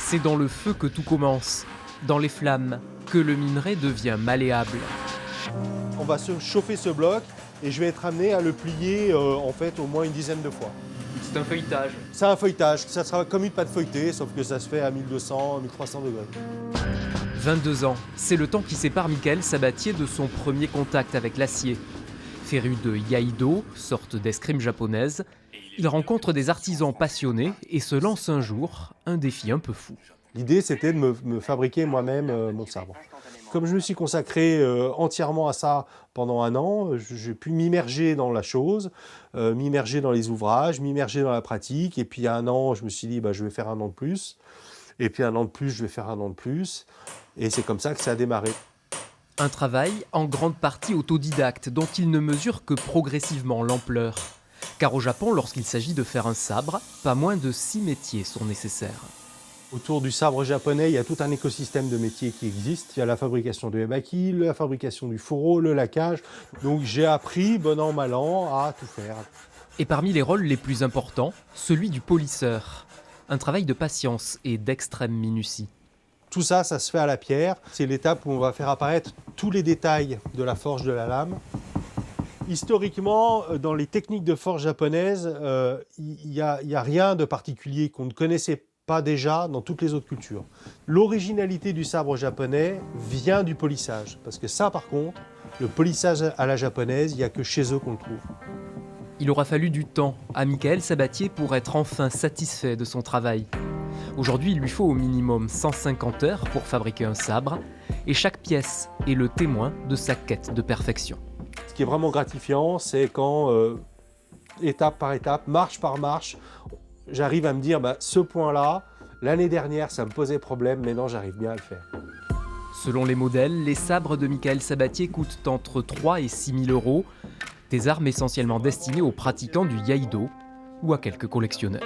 C'est dans le feu que tout commence, dans les flammes, que le minerai devient malléable. On va chauffer ce bloc et je vais être amené à le plier en fait au moins une dizaine de fois. C'est un feuilletage. C'est un feuilletage, ça sera comme une pâte feuilletée, sauf que ça se fait à 1200, 1300 degrés. 22 ans, c'est le temps qui sépare Michael Sabatier de son premier contact avec l'acier. Féru de Yaido, sorte d'escrime japonaise, il rencontre des artisans passionnés et se lance un jour un défi un peu fou. L'idée, c'était de me fabriquer moi-même mon sabre. Comme je me suis consacré entièrement à ça pendant un an, j'ai pu m'immerger dans la chose, m'immerger dans les ouvrages, m'immerger dans la pratique. Et puis il y a un an, je me suis dit, je vais faire un an de plus. Et puis un an de plus, je vais faire un an de plus. Et c'est comme ça que ça a démarré. Un travail en grande partie autodidacte dont il ne mesure que progressivement l'ampleur. Car au Japon, lorsqu'il s'agit de faire un sabre, pas moins de 6 métiers sont nécessaires. Autour du sabre japonais, il y a tout un écosystème de métiers qui existe. Il y a la fabrication du ebaki, la fabrication du fourreau, le laquage. Donc j'ai appris, bon an, mal an, à tout faire. Et parmi les rôles les plus importants, celui du polisseur. Un travail de patience et d'extrême minutie. Tout ça, ça se fait à la pierre. C'est l'étape où on va faire apparaître tous les détails de la forge de la lame. Historiquement, dans les techniques de forge japonaises, il n'y a rien de particulier qu'on ne connaissait pas déjà dans toutes les autres cultures. L'originalité du sabre japonais vient du polissage. Parce que ça, par contre, le polissage à la japonaise, il n'y a que chez eux qu'on le trouve. Il aura fallu du temps à Michael Sabatier pour être enfin satisfait de son travail. Aujourd'hui, il lui faut au minimum 150 heures pour fabriquer un sabre, et chaque pièce est le témoin de sa quête de perfection. Ce qui est vraiment gratifiant, c'est quand, étape par étape, marche par marche, j'arrive à me dire, ce point-là, l'année dernière, ça me posait problème, mais non, j'arrive bien à le faire. Selon les modèles, les sabres de Michael Sabatier coûtent entre 3 et 6 000 euros, des armes essentiellement destinées aux pratiquants du Yaido ou à quelques collectionneurs.